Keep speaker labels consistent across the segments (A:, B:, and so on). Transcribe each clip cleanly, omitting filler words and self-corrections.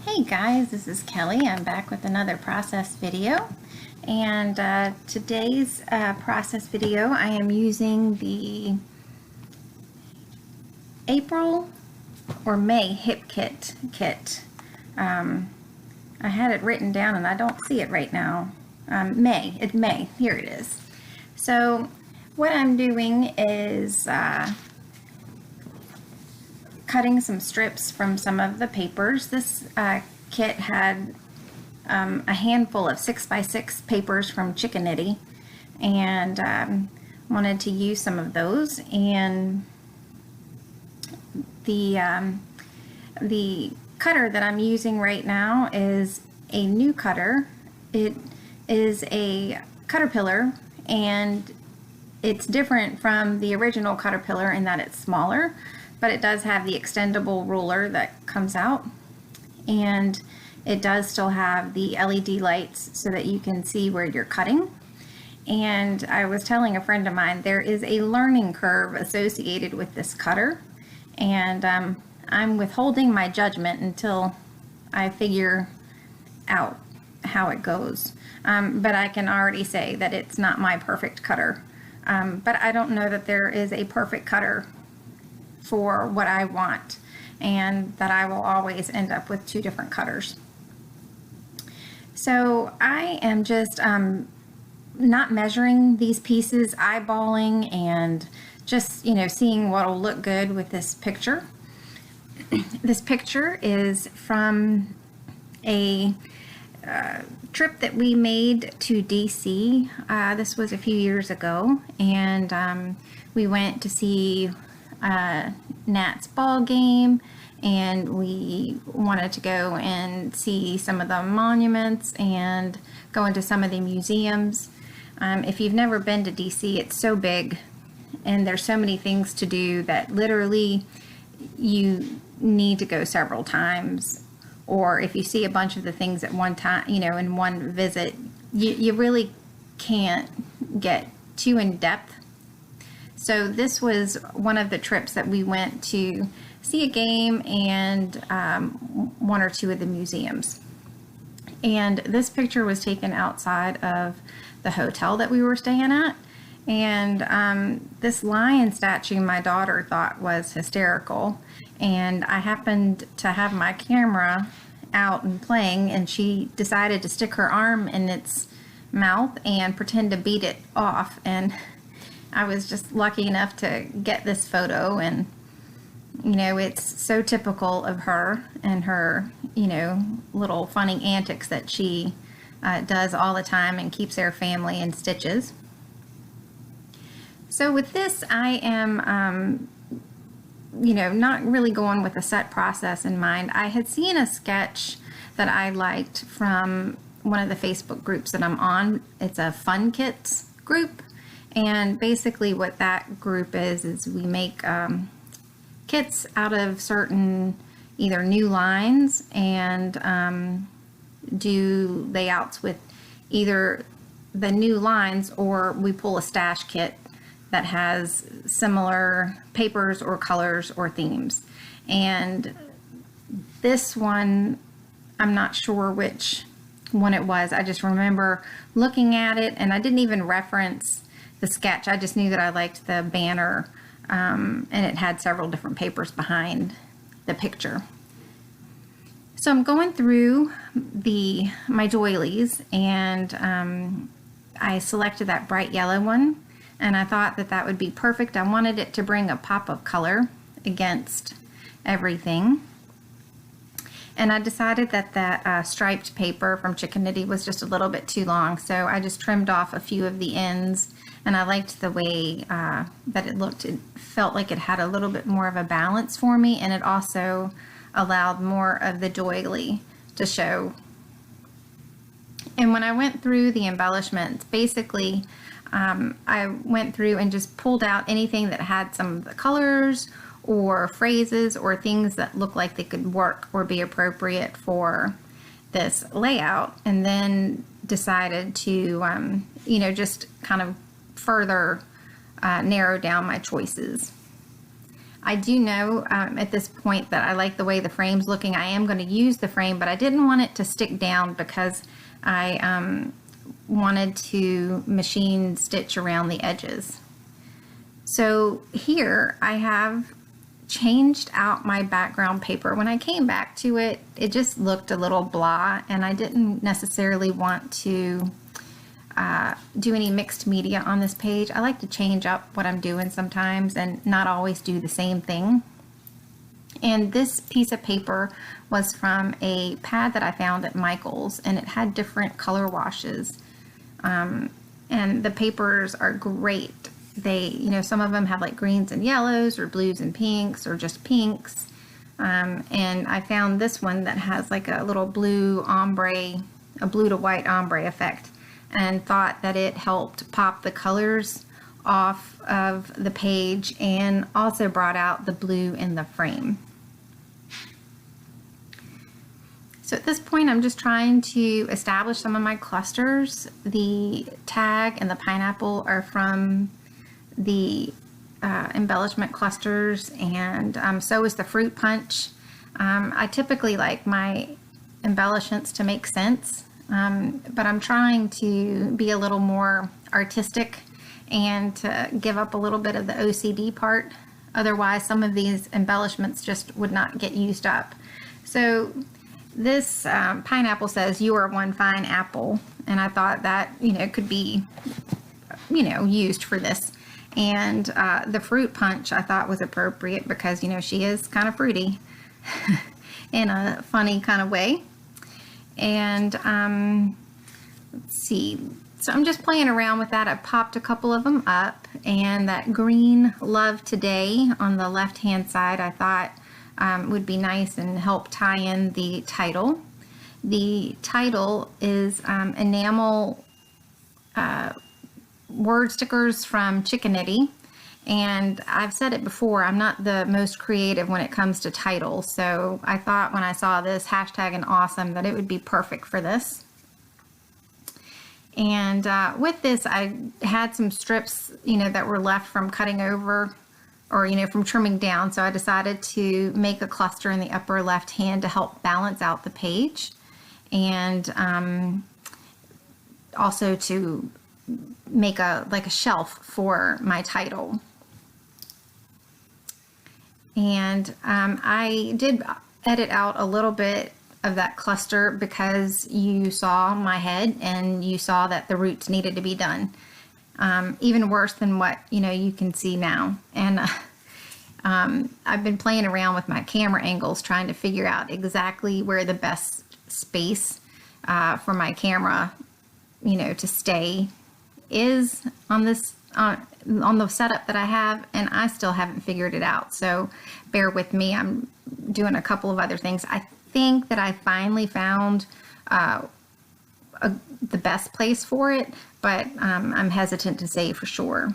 A: Hey guys, this is Kelly. I'm back with another process video, and today's process video I am using the April or May hip kit. I had it written down and I don't see it right now. May, here it is. So what I'm doing is cutting some strips from some of the papers. This kit had a handful of 6x6 papers from Chickadee, and wanted to use some of those. And the cutter that I'm using right now is a new cutter. It is a Caterpillar, and it's different from the original Caterpillar in that it's smaller, but it does have the extendable ruler that comes out, and it does still have the LED lights so that you can see where you're cutting. And I was telling a friend of mine there is a learning curve associated with this cutter, and I'm withholding my judgment until I figure out how it goes. But I can already say that it's not my perfect cutter. But I don't know that there is a perfect cutter for what I want, and that I will always end up with two different cutters. So I am just not measuring these pieces, eyeballing, and just, seeing what will look good with this picture. This picture is from a trip that we made to DC. This was a few years ago, and we went to see Nat's ball game, and we wanted to go and see some of the monuments and go into some of the museums. If you've never been to DC, it's so big and there's so many things to do that literally you need to go several times. Or if you see a bunch of the things at one time, in one visit, you really can't get too in depth. So this was one of the trips that we went to see a game and one or two of the museums. And this picture was taken outside of the hotel that we were staying at. And this lion statue my daughter thought was hysterical. And I happened to have my camera out and playing, and she decided to stick her arm in its mouth and pretend to beat it off. And I was just lucky enough to get this photo, and it's so typical of her and her little funny antics that she does all the time and keeps their family in stitches. So with this, I am not really going with a set process in mind. I had seen a sketch that I liked from one of the Facebook groups that I'm on. It's a Fun Kits group. And basically what that group is we make kits out of certain either new lines, and do layouts with either the new lines, or we pull a stash kit that has similar papers or colors or themes. And this one, I'm not sure which one it was. I just remember looking at it, and I didn't even reference the sketch. I just knew that I liked the banner, and it had several different papers behind the picture. So I'm going through my doilies, and I selected that bright yellow one, and I thought that would be perfect. I wanted it to bring a pop of color against everything. And I decided that striped paper from Chickadee was just a little bit too long, so I just trimmed off a few of the ends. And I liked the way that it looked. It felt like it had a little bit more of a balance for me, and it also allowed more of the doily to show. And when I went through the embellishments, basically I went through and just pulled out anything that had some of the colors or phrases or things that looked like they could work or be appropriate for this layout, and then decided to just kind of further narrow down my choices. I do know at this point that I like the way the frame's looking. I am going to use the frame, but I didn't want it to stick down because I wanted to machine stitch around the edges. So here I have changed out my background paper. When I came back to it, it just looked a little blah, and I didn't necessarily want to do any mixed media on this page. I like to change up what I'm doing sometimes and not always do the same thing. And this piece of paper was from a pad that I found at Michael's, and it had different color washes. And the papers are great. They, you know, some of them have like greens and yellows or blues and pinks or just pinks. And I found this one that has like a little blue ombre, a blue to white ombre effect, and thought that it helped pop the colors off of the page and also brought out the blue in the frame. So at this point, I'm just trying to establish some of my clusters. The tag and the pineapple are from the embellishment clusters, and so is the fruit punch. I typically like my embellishments to make sense, but I'm trying to be a little more artistic and to give up a little bit of the OCD part. Otherwise, some of these embellishments just would not get used up. So this pineapple says, "You are one fine apple," and I thought that, you know, could be, you know, used for this. And the fruit punch I thought was appropriate because, you know, she is kind of fruity in a funny kind of way. And let's see. So I'm just playing around with that. I popped a couple of them up, and that green "Love Today" on the left hand side I thought would be nice and help tie in the title. The title is enamel word stickers from Chickanetti, and I've said it before, I'm not the most creative when it comes to titles, so I thought when I saw this hashtag and awesome that it would be perfect for this. And with this, I had some strips, you know, that were left from cutting over, or, you know, from trimming down, so I decided to make a cluster in the upper left hand to help balance out the page, and also to make a shelf for my title. And I did edit out a little bit of that cluster because you saw my head and you saw that the roots needed to be done. Even worse than what, you know, you can see now. And I've been playing around with my camera angles trying to figure out exactly where the best space for my camera, you know, to stay is on this on the setup that I have, and I still haven't figured it out, so bear with me. I'm doing a couple of other things. I think that I finally found the best place for it, but I'm hesitant to say for sure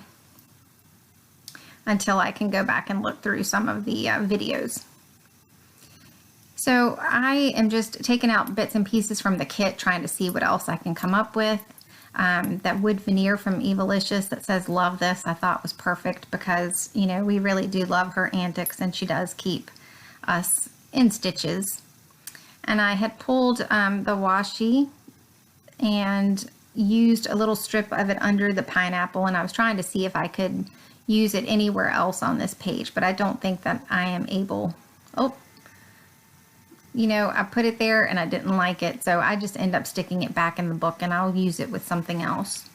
A: until I can go back and look through some of the videos. So I am just taking out bits and pieces from the kit, trying to see what else I can come up with. That wood veneer from Embellishments that says "Love This" I thought was perfect because, you know, we really do love her antics, and she does keep us in stitches. And I had pulled the washi and used a little strip of it under the pineapple, and I was trying to see if I could use it anywhere else on this page, but I don't think that I am able. Oh, you know, I put it there and I didn't like it, so I just end up sticking it back in the book, and I'll use it with something else.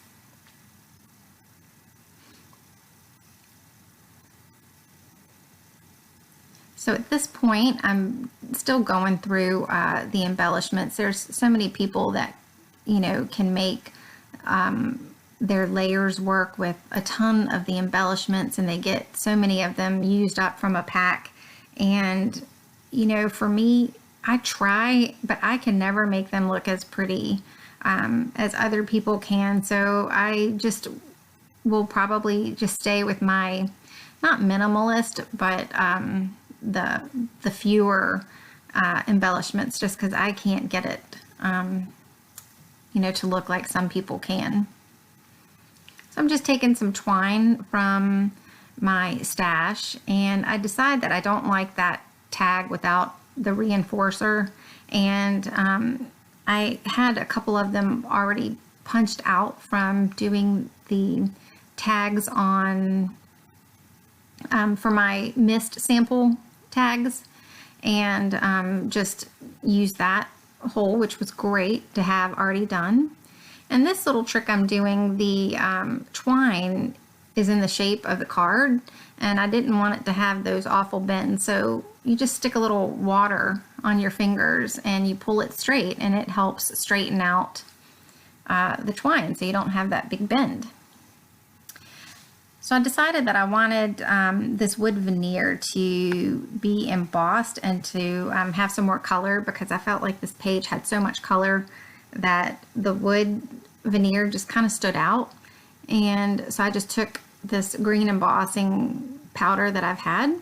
A: So at this point, I'm still going through the embellishments. There's so many people that, you know, can make their layers work with a ton of the embellishments, and they get so many of them used up from a pack. And, you know, for me, I try, but I can never make them look as pretty as other people can. So I just will probably just stay with my, not minimalist, but the fewer embellishments, just because I can't get it, you know, to look like some people can. So I'm just taking some twine from my stash, and I decided that I don't like that tag without the reinforcer, and I had a couple of them already punched out from doing the tags on for my mist sample tags, and just used that hole, which was great to have already done. And this little trick I'm doing, the twine is in the shape of the card, and I didn't want it to have those awful bends, so you just stick a little water on your fingers and you pull it straight, and it helps straighten out the twine so you don't have that big bend. So I decided that I wanted this wood veneer to be embossed and to have some more color, because I felt like this page had so much color that the wood veneer just kind of stood out. And so I just took this green embossing powder that I've had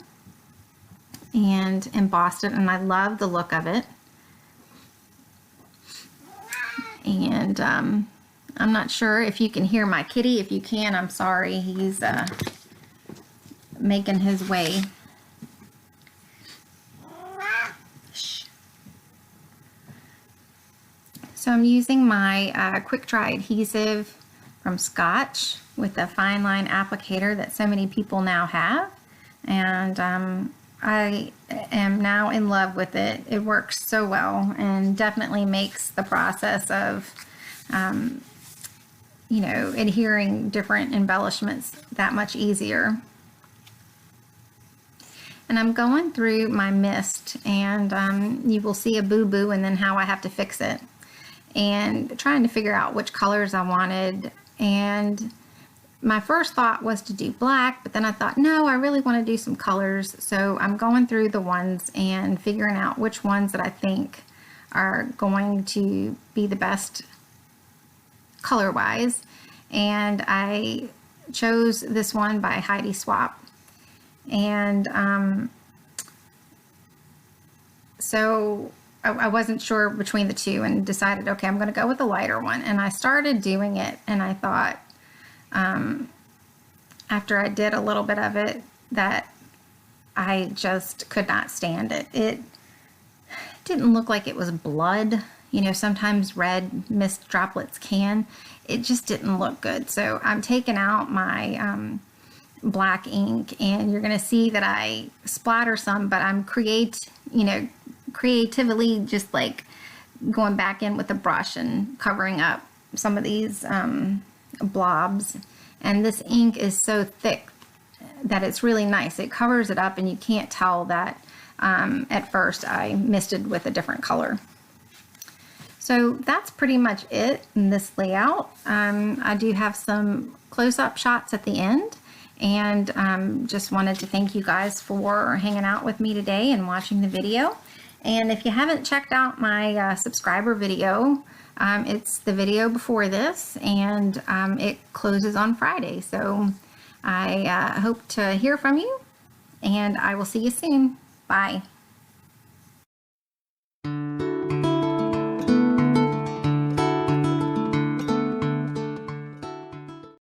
A: and embossed it, and I love the look of it. And I'm not sure if you can hear my kitty. If you can, I'm sorry. He's making his way. Shh. So I'm using my quick dry adhesive from Scotch with the fine line applicator that so many people now have, and I am now in love with it. It works so well and definitely makes the process of you know, adhering different embellishments that much easier. And I'm going through my mist, and you will see a boo-boo and then how I have to fix it, and trying to figure out which colors I wanted. And my first thought was to do black, but then I thought, no, I really want to do some colors. So I'm going through the ones and figuring out which ones that I think are going to be the best color-wise. And I chose this one by Heidi Swap. And so I wasn't sure between the two and decided, okay, I'm going to go with the lighter one. And I started doing it, and I thought, after I did a little bit of it, that I just could not stand it. It didn't look like it was blood. You know, sometimes red mist droplets can. It just didn't look good. So I'm taking out my black ink, and you're going to see that I splatter some, but I'm creatively just like going back in with a brush and covering up some of these blobs. And this ink is so thick that it's really nice. It covers it up, and you can't tell that at first I misted with a different color. So that's pretty much it in this layout. I do have some close-up shots at the end, and just wanted to thank you guys for hanging out with me today and watching the video. And if you haven't checked out my subscriber video, it's the video before this, and it closes on Friday. So I hope to hear from you, and I will see you soon. Bye.